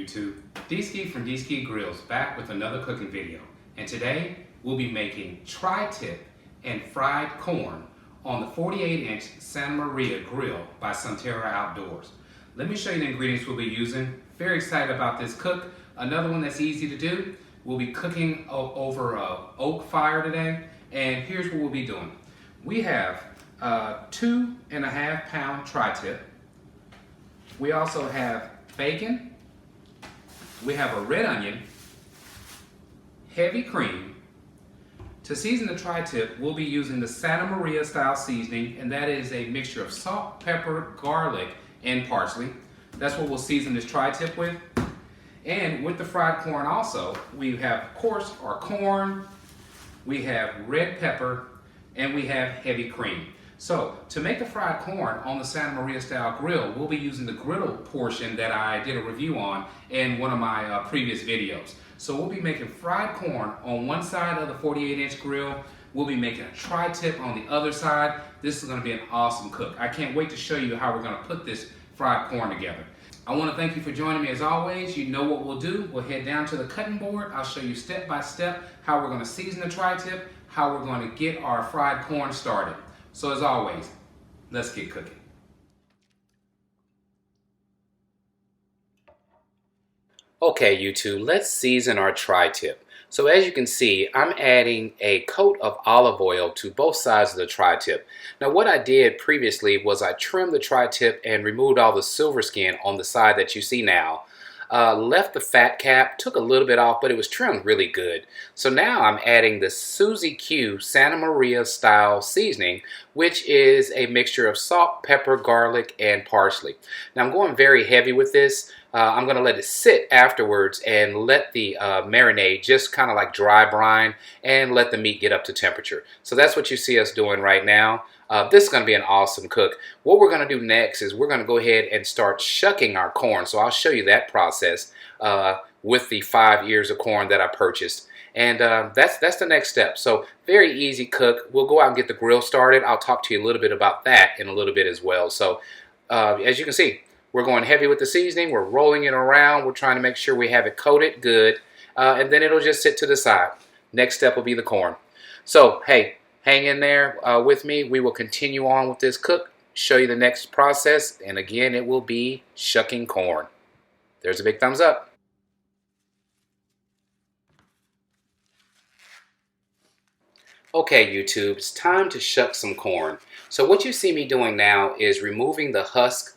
YouTube. D-Ski from D-Ski Grillz back with another cooking video. And today we'll be making tri-tip and fried corn on the 48-inch Santa Maria grill by Sunterra Outdoors. Let me show you the ingredients we'll be using. Very excited about this cook. Another one that's easy to do. We'll be cooking over an oak fire today. And here's what we'll be doing. We have 2.5 pound tri-tip. We also have bacon. We have a red onion, heavy cream. To season the tri-tip, we'll be using the Santa Maria style seasoning, and that is a mixture of salt, pepper, garlic, and parsley. That's what we'll season this tri-tip with. And with the fried corn also, we have, of course, our corn, we have red pepper, and we have heavy cream. So, to make the fried corn on the Santa Maria style grill, we'll be using the griddle portion that I did a review on in one of my previous videos. So we'll be making fried corn on one side of the 48-inch grill. We'll be making a tri-tip on the other side. This is going to be an awesome cook. I can't wait to show you how we're going to put this fried corn together. I want to thank you for joining me as always. You know what we'll do. We'll head down to the cutting board. I'll show you step by step how we're going to season the tri-tip, how we're going to get our fried corn started. So as always, let's get cooking. Okay, YouTube, let's season our tri-tip. So as you can see, I'm adding a coat of olive oil to both sides of the tri-tip. Now what I did previously was I trimmed the tri-tip and removed all the silver skin on the side that you see now. Left the fat cap, took a little bit off, but it was trimmed really good. So now I'm adding the Suzy Q Santa Maria style seasoning, which is a mixture of salt, pepper, garlic, and parsley. Now I'm going very heavy with this. I'm going to let it sit afterwards and let the marinade just kind of like dry brine and let the meat get up to temperature. So that's what you see us doing right now. This is going to be an awesome cook. What we're going to do next is we're going to go ahead and start shucking our corn. So I'll show you that process with the 5 ears of corn that I purchased. And that's the next step. So very easy cook. We'll go out and get the grill started. I'll talk to you a little bit about that in a little bit as well. So as you can see, we're going heavy with the seasoning. We're rolling it around. We're trying to make sure we have it coated good. And then it'll just sit to the side. Next step will be the corn. So, hey, hang in there with me. We will continue on with this cook, show you the next process. And again, it will be shucking corn. There's a big thumbs up. Okay, YouTube, it's time to shuck some corn. So what you see me doing now is removing the husk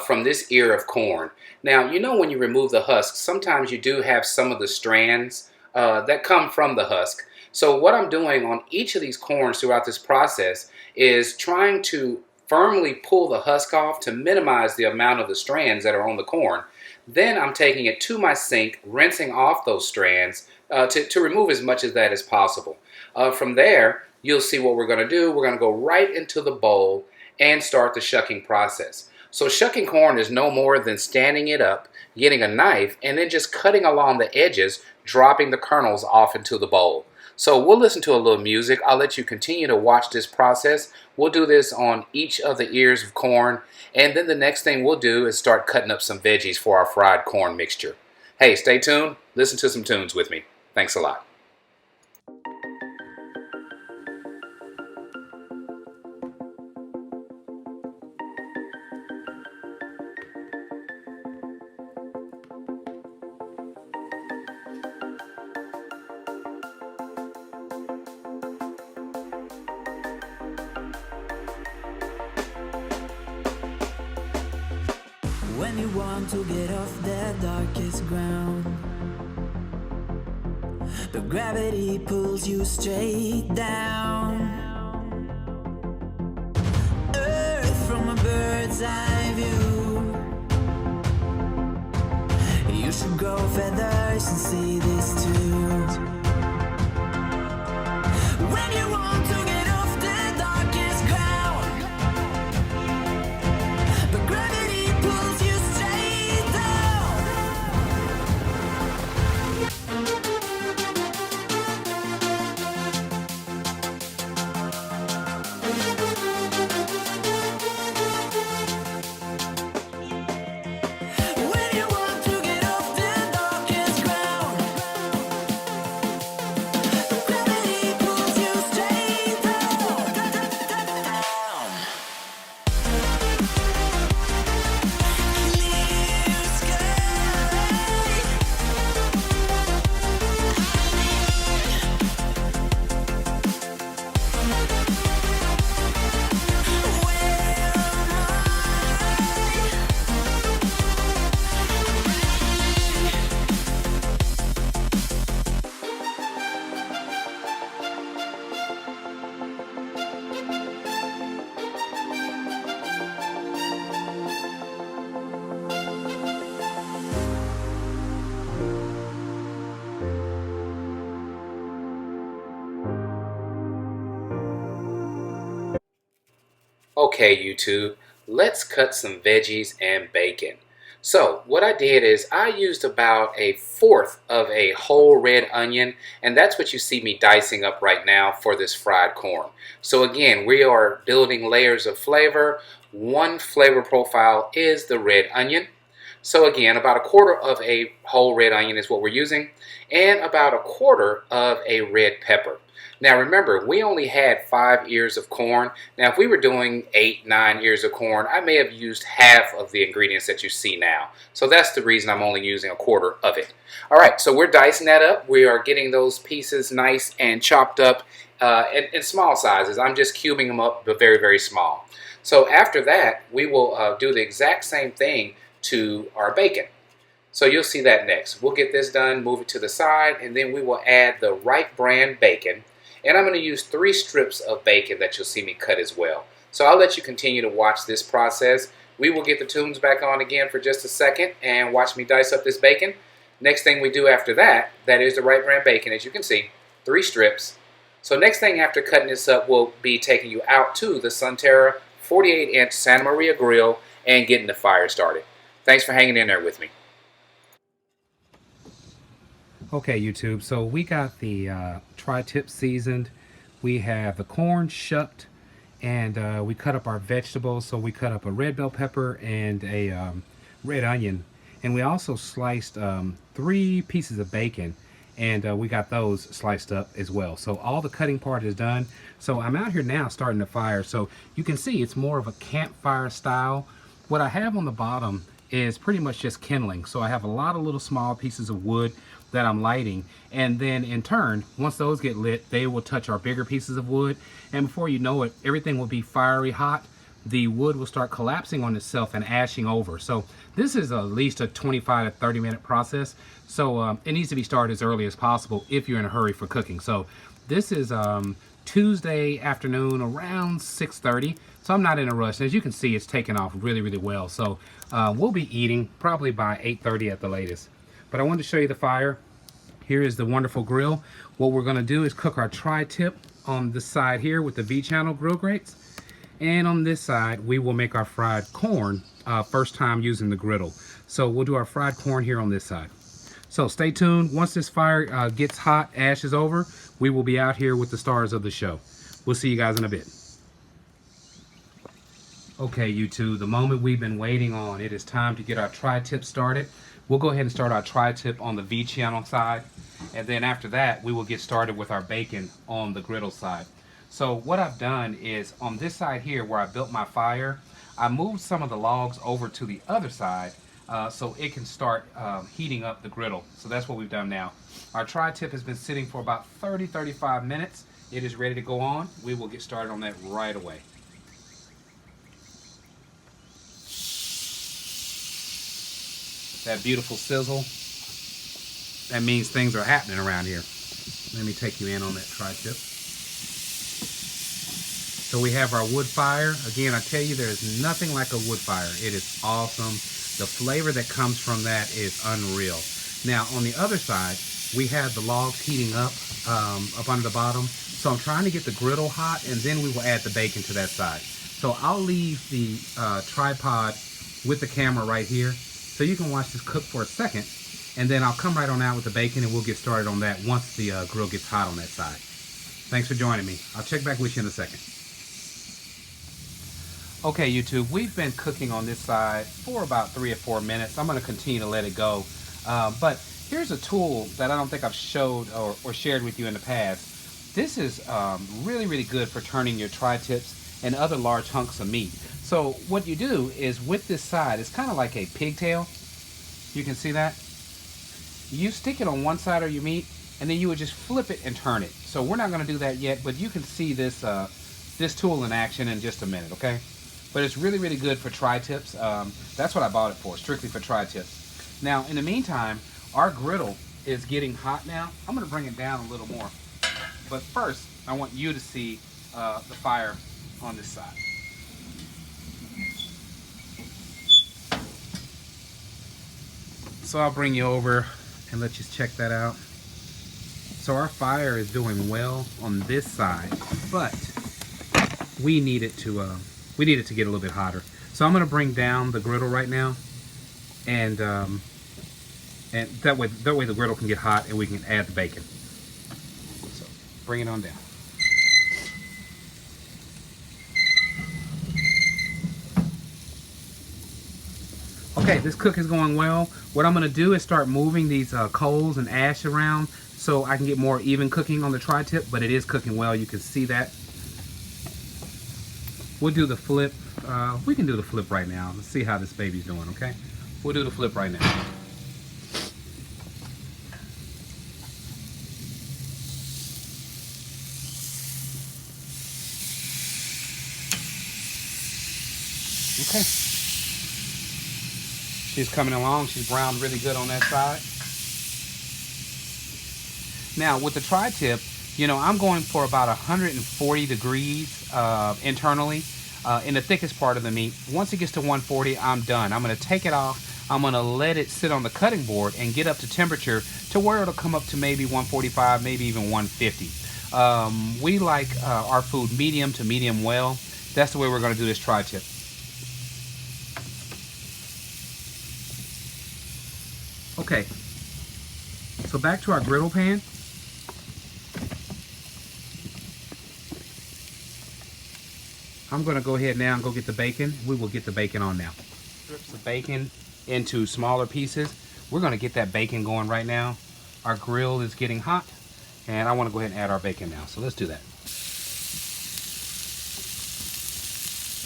from this ear of corn. Now, you know when you remove the husk, sometimes you do have some of the strands that come from the husk. So what I'm doing on each of these corns throughout this process is trying to firmly pull the husk off to minimize the amount of the strands that are on the corn. Then I'm taking it to my sink, rinsing off those strands to remove as much of that as possible. From there, you'll see what we're going to do. We're going to go right into the bowl and start the shucking process. So shucking corn is no more than standing it up, getting a knife, and then just cutting along the edges, dropping the kernels off into the bowl. So we'll listen to a little music. I'll let you continue to watch this process. We'll do this on each of the ears of corn. And then the next thing we'll do is start cutting up some veggies for our fried corn mixture. Hey, stay tuned. Listen to some tunes with me. Thanks a lot. When you want to get off the darkest ground, but gravity pulls you straight down. Earth from a bird's eye view. You should grow feathers and see this too. When you want to get off the darkest ground, but gravity pulls you straight down. When you want to get off the Okay, YouTube, let's cut some veggies and bacon. So what I did is I used about a fourth of a whole red onion, and that's what you see me dicing up right now for this fried corn. So again, we are building layers of flavor. One flavor profile is the red onion. So again, about a quarter of a whole red onion is what we're using, and about a quarter of a red pepper. Now remember, we only had 5 ears of corn. Now if we were doing 8, 9 ears of corn, I may have used half of the ingredients that you see now. So that's the reason I'm only using a quarter of it. Alright, so we're dicing that up. We are getting those pieces nice and chopped up in small sizes. I'm just cubing them up, but very, very small. So after that, we will do the exact same thing to our bacon. So you'll see that next. We'll get this done, move it to the side, and then we will add the right brand bacon. And I'm going to use 3 strips of bacon that you'll see me cut as well. So I'll let you continue to watch this process. We will get the tunes back on again for just a second and watch me dice up this bacon. Next thing we do after that, that is the right brand bacon, as you can see, 3 strips. So next thing after cutting this up, we'll be taking you out to the Sunterra 48-inch Santa Maria grill and getting the fire started. Thanks for hanging in there with me. Okay, YouTube, so we got the tri-tip seasoned. We have the corn shucked, and we cut up our vegetables. So we cut up a red bell pepper and a red onion. And we also sliced 3 pieces of bacon, and we got those sliced up as well. So all the cutting part is done. So I'm out here now starting the fire. So you can see it's more of a campfire style. What I have on the bottom is pretty much just kindling. So I have a lot of little small pieces of wood that I'm lighting, and then in turn, once those get lit, they will touch our bigger pieces of wood, and before you know it, everything will be fiery hot. The wood will start collapsing on itself and ashing over. So this is at least a 25 to 30 minute process. So it needs to be started as early as possible if you're in a hurry for cooking. So this is Tuesday afternoon around 6:30. So I'm not in a rush. As you can see, it's taken off really, really well. So we'll be eating probably by 8:30 at the latest. But I wanted to show you the fire. Here is the wonderful grill. What we're gonna do is cook our tri-tip on this side here with the V-channel grill grates. And on this side, we will make our fried corn first time using the griddle. So we'll do our fried corn here on this side. So stay tuned. Once this fire gets hot, ash is over, we will be out here with the stars of the show. We'll see you guys in a bit. Okay, YouTube, the moment we've been waiting on. It is time to get our tri-tip started. We'll go ahead and start our tri-tip on the V-channel side, and then after that, we will get started with our bacon on the griddle side. So what I've done is on this side here where I built my fire, I moved some of the logs over to the other side so it can start heating up the griddle. So that's what we've done now. Our tri-tip has been sitting for about 30-35 minutes. It is ready to go on. We will get started on that right away. That beautiful sizzle, that means things are happening around here. Let me take you in on that tri-tip. So we have our wood fire. Again, I tell you, there's nothing like a wood fire. It is awesome. The flavor that comes from that is unreal. Now on the other side, we have the logs heating up under the bottom. So I'm trying to get the griddle hot, and then we will add the bacon to that side. So I'll leave the tripod with the camera right here, so you can watch this cook for a second, and then I'll come right on out with the bacon and we'll get started on that once the grill gets hot on that side. Thanks for joining me. I'll check back with you in a second. Okay, YouTube, we've been cooking on this side for about 3 or 4 minutes. I'm going to continue to let it go. But here's a tool that I don't think I've showed or shared with you in the past. This is really, really good for turning your tri-tips and other large hunks of meat. So what you do is with this side, it's kind of like a pigtail. You can see that. You stick it on one side of your meat, and then you would just flip it and turn it. So we're not going to do that yet, but you can see this this tool in action in just a minute, okay? But it's really, really good for tri-tips. That's what I bought it for, strictly for tri-tips. Now, in the meantime, our griddle is getting hot now. I'm going to bring it down a little more. But first, I want you to see the fire on this side. So I'll bring you over and let you check that out. So our fire is doing well on this side, but we need it to We need it to get a little bit hotter. So I'm going to bring down the griddle right now, and that way the griddle can get hot and we can add the bacon. So bring it on down. Okay, this cook is going well. What I'm going to do is start moving these coals and ash around so I can get more even cooking on the tri-tip, but it is cooking well. You can see that. We'll do the flip. We can do the flip right now. Let's see how this baby's doing, okay? We'll do the flip right now. Okay. She's coming along. She's browned really good on that side. Now, with the tri-tip, you know, I'm going for about 140 degrees internally in the thickest part of the meat. Once it gets to 140, I'm done. I'm going to take it off. I'm going to let it sit on the cutting board and get up to temperature to where it'll come up to maybe 145, maybe even 150. We like our food medium to medium well. That's the way we're going to do this tri-tip. Okay, so back to our griddle pan. I'm going to go ahead now and go get the bacon. We will get the bacon on now. Strips the bacon into smaller pieces. We're going to get that bacon going right now. Our grill is getting hot, and I want to go ahead and add our bacon now. So let's do that.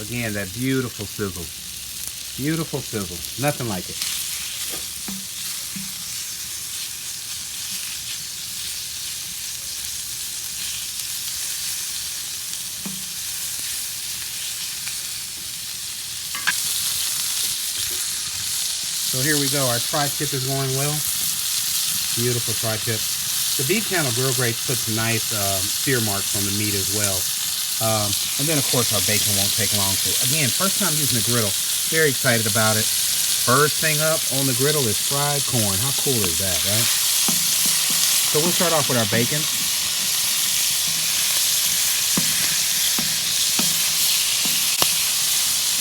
Again, that beautiful sizzle. Beautiful sizzle. Nothing like it. So here we go. Our tri-tip is going well. Beautiful tri-tip. The Beef Channel Grill Grates puts nice sear marks on the meat as well. And then, of course, our bacon won't take long. So, again, first time using the griddle. Very excited about it. First thing up on the griddle is fried corn. How cool is that, right? So we'll start off with our bacon.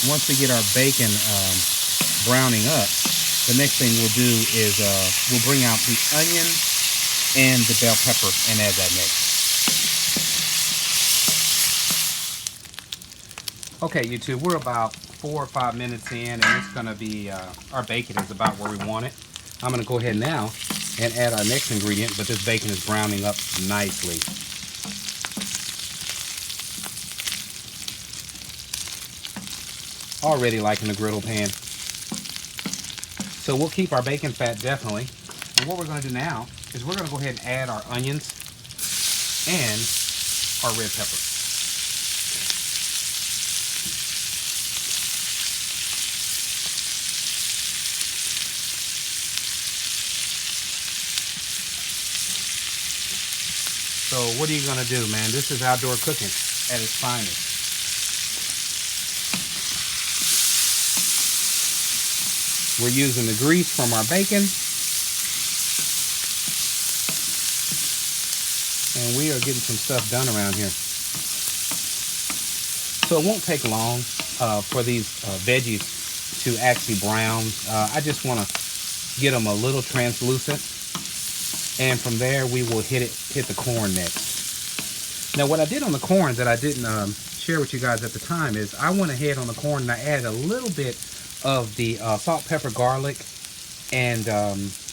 Once we get our bacon browning up, the next thing we'll do is we'll bring out the onion and the bell pepper and add that next. Okay, YouTube, we're about 4 or 5 minutes in, and it's going to be, our bacon is about where we want it. I'm going to go ahead now and add our next ingredient, but this bacon is browning up nicely. Already liking the griddle pan. So we'll keep our bacon fat definitely. And what we're going to do now is we're going to go ahead and add our onions and our red pepper. So what are you going to do, man? This is outdoor cooking at its finest. We're using the grease from our bacon. And we are getting some stuff done around here. So it won't take long for these veggies to actually brown. I just want to get them a little translucent. And from there, we will hit the corn next. Now, what I did on the corn that I didn't share with you guys at the time is I went ahead on the corn and I added a little bit of the salt, pepper, garlic, and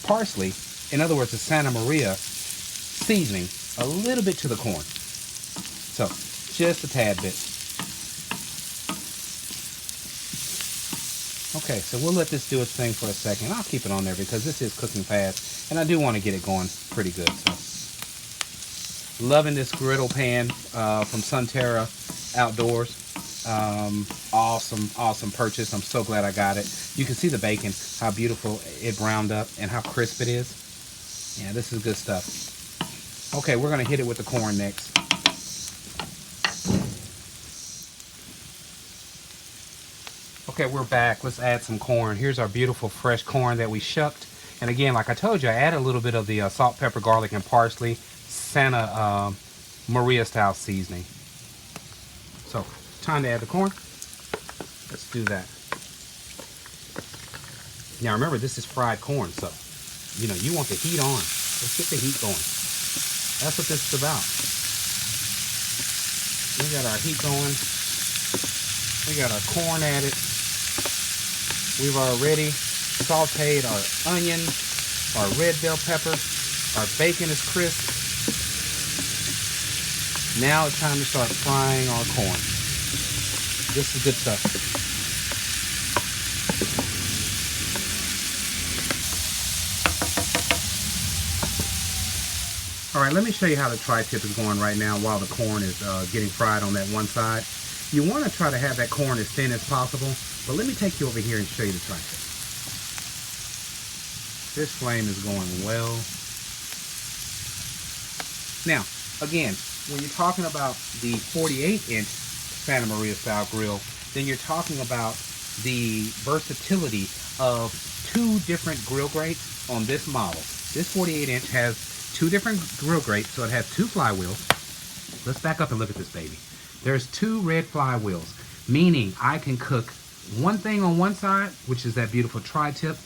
parsley. In other words, the Santa Maria seasoning, a little bit to the corn. So, just a tad bit. Okay, so we'll let this do its thing for a second. I'll keep it on there because this is cooking fast, and I do want to get it going pretty good. So, loving this griddle pan from Sunterra Outdoors. Awesome purchase. I'm so glad I got it. You can see the bacon, how beautiful it browned up and how crisp it is. Yeah, this is good stuff. Okay, we're going to hit it with the corn next. Okay, we're back. Let's add some corn. Here's our beautiful fresh corn that we shucked. And again, like I told you, I added a little bit of the salt, pepper, garlic, and parsley Santa Maria style seasoning. So, time to add the corn. Let's do that. Now remember, this is fried corn, so you know you want the heat on. Let's get the heat going. That's what this is about. We got our heat going. We got our corn added. We've already sauteed our onion, our red bell pepper. Our bacon is crisp. Now it's time to start frying our corn. This is good stuff. All right, let me show you how the tri-tip is going right now while the corn is getting fried on that one side. You want to try to have that corn as thin as possible, but let me take you over here and show you the tri-tip. This flame is going well. Now, again, when you're talking about the 48-inch Santa Maria style grill, then you're talking about the versatility of 2 different grill grates on this model. This 48-inch has 2 different grill grates, so it has 2 flywheels. Let's back up and look at this baby. There's 2 red flywheels, meaning I can cook one thing on one side, which is that beautiful tri-tip,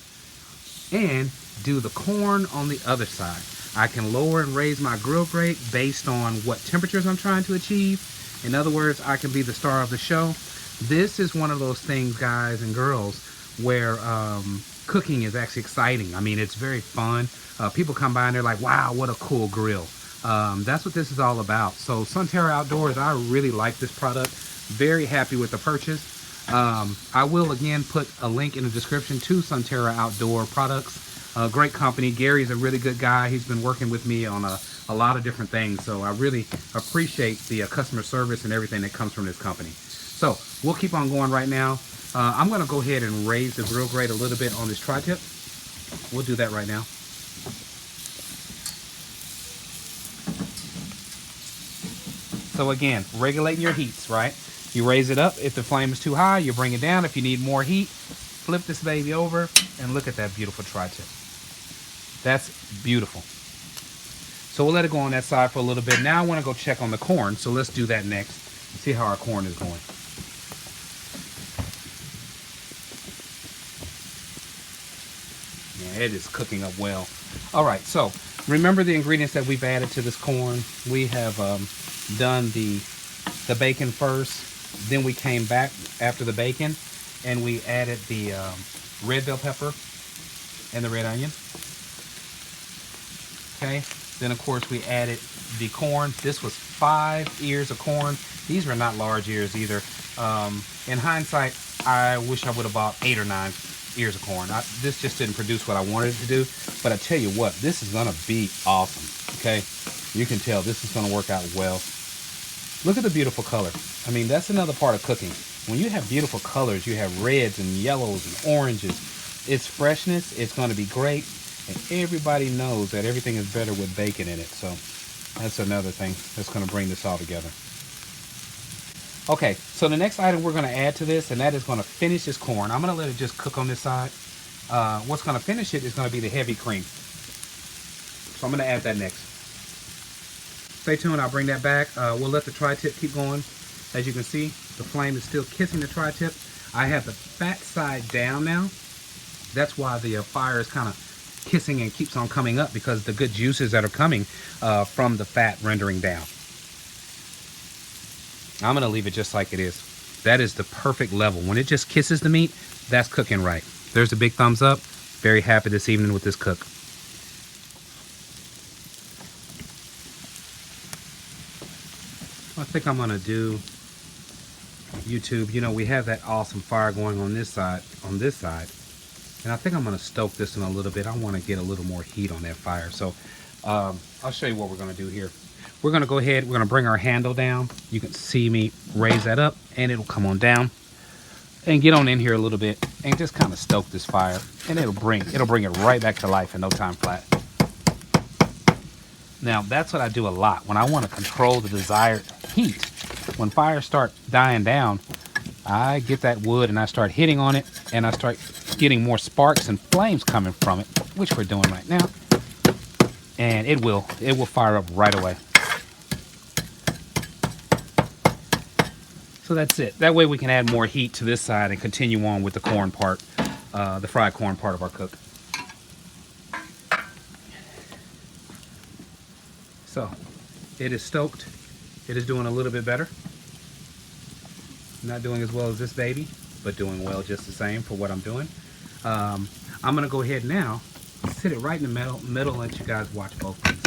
and do the corn on the other side. I can lower and raise my grill grate based on what temperatures I'm trying to achieve. In other words, I can be the star of the show. This is one of those things, guys and girls, where cooking is actually exciting. I mean, it's very fun. People come by and they're like, wow, what a cool grill. That's what this is all about. So Sunterra Outdoors, I really like this product. Very happy with the purchase. I will again put a link in the description to Sunterra Outdoor products. Great company. Gary's a really good guy. He's been working with me on a lot of different things. So I really appreciate the customer service and everything that comes from this company. So we'll keep on going right now. I'm going to go ahead and raise the grill grate a little bit on this tri-tip. We'll do that right now. So again, regulating your heats, right? You raise it up. If the flame is too high, you bring it down. If you need more heat, flip this baby over and look at that beautiful tri-tip. That's beautiful. So we'll let it go on that side for a little bit. Now I want to go check on the corn. So let's do that next. See how our corn is going. Yeah, it is cooking up well. All right, so remember the ingredients that we've added to this corn. We have done the bacon first. Then we came back after the bacon and we added the red bell pepper and the red onion. Okay, then of course we added the corn. This was 5 ears of corn. These were not large ears either. In hindsight, I wish I would have bought 8 or 9 ears of corn. This just didn't produce what I wanted it to do. But I tell you what, this is gonna be awesome. Okay, you can tell this is gonna work out well. Look at the beautiful color. I mean, that's another part of cooking. When you have beautiful colors, you have reds and yellows and oranges. It's freshness. It's going to be great. And everybody knows that everything is better with bacon in it. So that's another thing that's going to bring this all together. Okay, so the next item we're going to add to this, and that is going to finish this corn. I'm going to let it just cook on this side. What's going to finish it is going to be the heavy cream. So I'm going to add that next. Stay tuned, I'll bring that back. We'll let the tri-tip keep going. As you can see, the flame is still kissing the tri-tip. I have the fat side down now. That's why the fire is kind of kissing and keeps on coming up, because the good juices that are coming from the fat rendering down. I'm gonna leave it just like it is. That is the perfect level. When it just kisses the meat, that's cooking right. There's a big thumbs up. Very happy this evening with this cook. I think I'm gonna do YouTube. You know, we have that awesome fire going on this side, and I think I'm gonna stoke this one a little bit. I want to get a little more heat on that fire. So I'll show you what we're gonna do here. We're gonna go ahead. We're gonna bring our handle down. You can see me raise that up, and it'll come on down and get on in here a little bit, and just kind of stoke this fire, and it'll bring it right back to life in no time flat. Now, that's what I do a lot when I want to control the desired heat. When fires start dying down, I get that wood and I start hitting on it, and I start getting more sparks and flames coming from it, which we're doing right now. And it will fire up right away. So that's it. That way we can add more heat to this side and continue on with the corn part, the fried corn part of our cook. So it is stoked. It is doing a little bit better. Not doing as well as this baby, but doing well just the same for what I'm doing. I'm gonna go ahead now, sit it right in the middle and let you guys watch both things.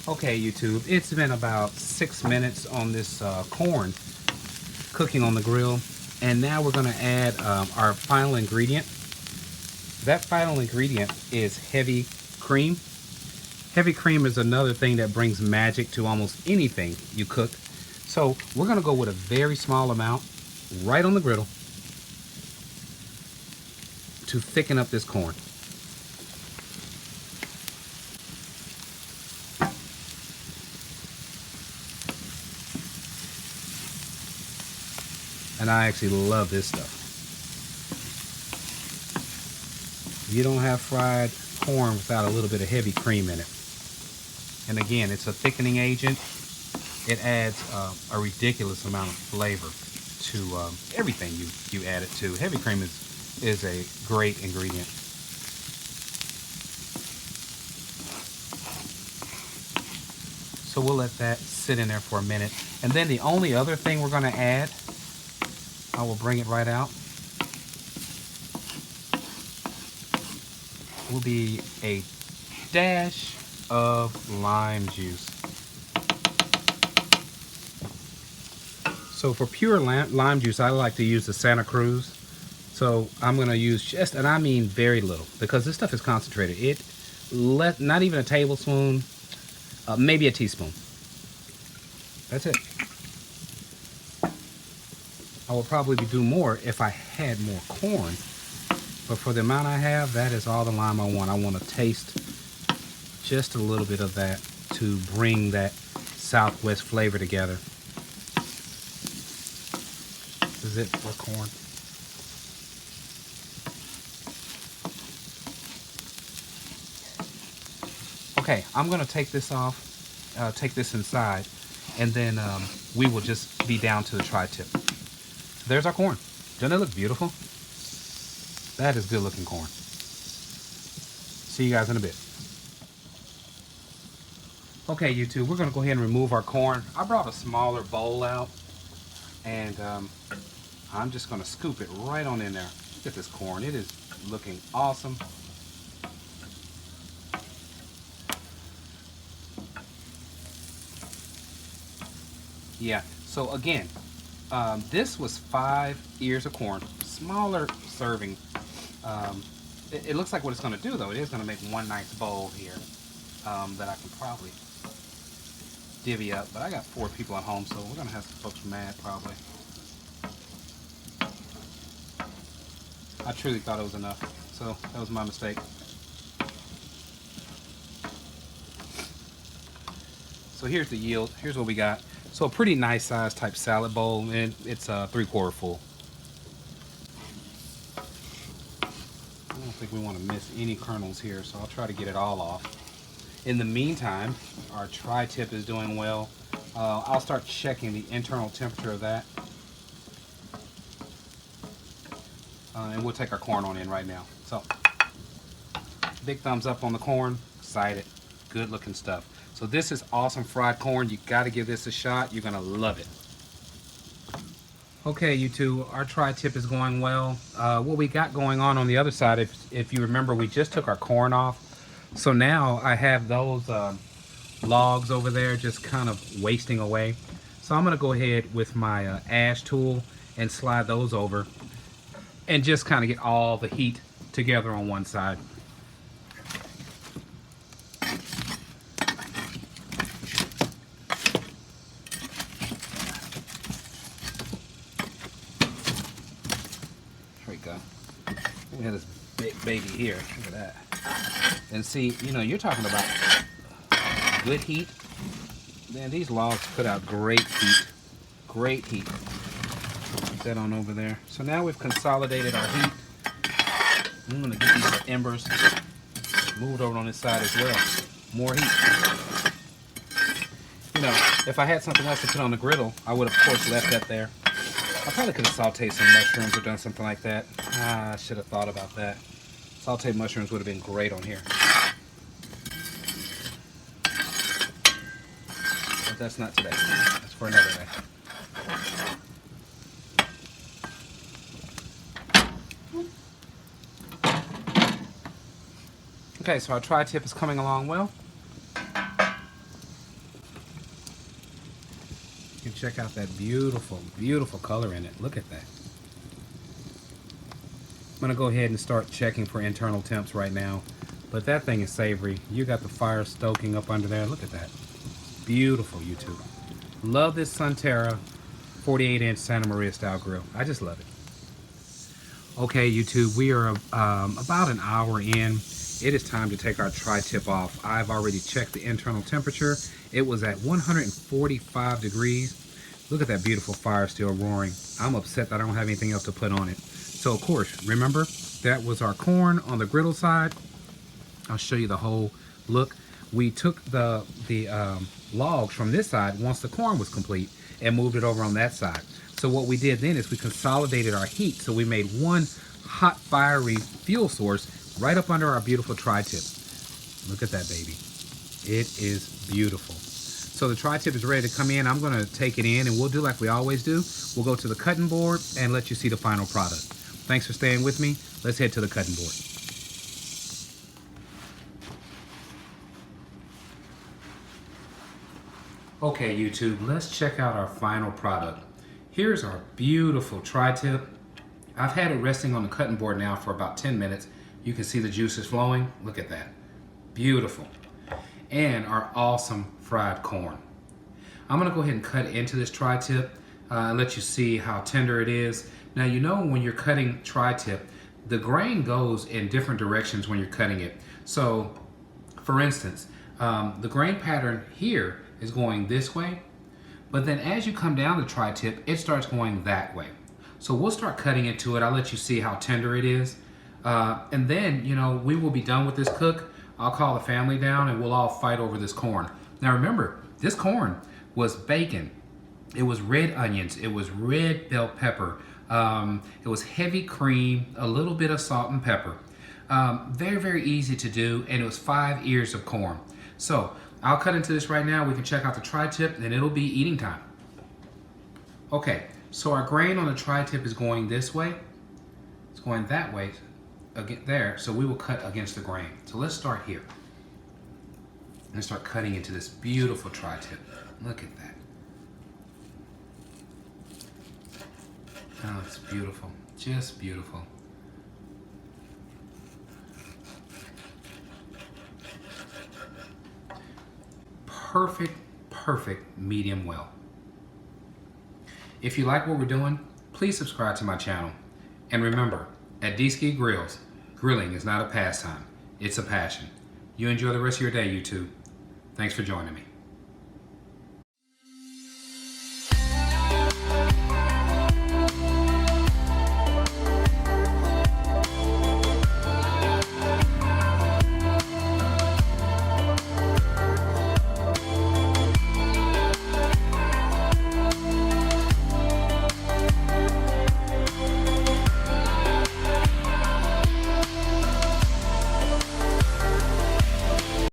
Okay, YouTube, it's been about 6 minutes on this corn cooking on the grill, and now we're going to add our final ingredient. That final ingredient is heavy cream. Heavy cream is another thing that brings magic to almost anything you cook. So we're going to go with a very small amount right on the griddle to thicken up this corn. And I actually love this stuff. You don't have fried corn without a little bit of heavy cream in it. And again, it's a thickening agent. It adds a ridiculous amount of flavor to everything you add it to. Heavy cream is a great ingredient. So we'll let that sit in there for a minute. And then the only other thing we're going to add, I will bring it right out, will be a dash of lime juice. So for pure lime juice, I like to use the Santa Cruz. So I'm going to use just, and I mean very little, because this stuff is concentrated. Not even a tablespoon, maybe a teaspoon. That's it. I would probably do more if I had more corn, but for the amount I have, that is all the lime I want. I want to taste just a little bit of that to bring that Southwest flavor together. This is it for corn. Okay, I'm going to take this off, take this inside, and then we will just be down to the tri-tip. There's our corn. Doesn't it look beautiful? That is good looking corn. See you guys in a bit. Okay, YouTube, we're going to go ahead and remove our corn. I brought a smaller bowl out, and I'm just going to scoop it right on in there. Look at this corn. It is looking awesome. Yeah, so again, this was 5 ears of corn, smaller serving. It looks like what it's going to do, though. It is going to make one nice bowl here that I can probably divvy up. But I got 4 people at home, so we're going to have some folks mad probably. I truly thought it was enough, so that was my mistake. So here's the yield. Here's what we got. So a pretty nice size type salad bowl, and it's 3/4 full. I don't think we want to miss any kernels here, so I'll try to get it all off. In the meantime, our tri-tip is doing well. I'll start checking the internal temperature of that. And we'll take our corn on in right now. So, big thumbs up on the corn. Excited. Good looking stuff. So this is awesome fried corn. You got to give this a shot. You're going to love it. Okay, YouTube, our tri-tip is going well. What we got going on the other side, if you remember, we just took our corn off. So now I have those logs over there just kind of wasting away. So I'm going to go ahead with my ash tool and slide those over and just kind of get all the heat together on one side. We have this big baby here. Look at that. And see, you know, you're talking about good heat. Man, these logs put out great heat. Great heat. Put that on over there. So now we've consolidated our heat. I'm gonna get these embers moved over on this side as well. More heat. You know, if I had something else to put on the griddle, I would of course left that there. I probably could have sauteed some mushrooms or done something like that. I should have thought about that. Sauteed mushrooms would have been great on here. But that's not today. That's for another day. Okay, so our tri-tip is coming along well. You can check out that beautiful, beautiful color in it. Look at that. I'm gonna go ahead and start checking for internal temps right now. But that thing is savory. You got the fire stoking up under there. Look at that. Beautiful, YouTube. Love this Sunterra 48-inch Santa Maria style grill. I just love it. Okay, YouTube, we are about an hour in. It is time to take our tri-tip off. I've already checked the internal temperature. It was at 145 degrees. Look at that beautiful fire still roaring. I'm upset that I don't have anything else to put on it. So of course, remember, that was our corn on the griddle side. I'll show you the whole look. We took the logs from this side once the corn was complete and moved it over on that side. So what we did then is we consolidated our heat. So we made one hot, fiery fuel source right up under our beautiful tri-tip. Look at that baby. It is beautiful. So the tri-tip is ready to come in. I'm gonna take it in and we'll do like we always do. We'll go to the cutting board and let you see the final product. Thanks for staying with me. Let's head to the cutting board. Okay, YouTube, let's check out our final product. Here's our beautiful tri-tip. I've had it resting on the cutting board now for about 10 minutes. You can see the juices flowing. Look at that. Beautiful. And our awesome fried corn. I'm gonna go ahead and cut into this tri-tip and let you see how tender it is. Now, you know when you're cutting tri-tip, the grain goes in different directions when you're cutting it. So, for instance, the grain pattern here is going this way, but then as you come down the tri-tip, it starts going that way. So we'll start cutting into it. I'll let you see how tender it is. And then, you know, we will be done with this cook. I'll call the family down and we'll all fight over this corn. Now remember, this corn was bacon. It was red onions. It was red bell pepper. It was heavy cream, a little bit of salt and pepper. Very, very easy to do. And it was 5 ears of corn. So I'll cut into this right now. We can check out the tri-tip and it'll be eating time. Okay, so our grain on the tri-tip is going this way. It's going that way. Again, there, so we will cut against the grain. So let's start here and start cutting into this beautiful tri-tip. Look at that. Oh, it's beautiful, just beautiful. Perfect, perfect medium well. If you like what we're doing, please subscribe to my channel. And remember, at Grillz, grilling is not a pastime, it's a passion. You enjoy the rest of your day, YouTube. Thanks for joining me.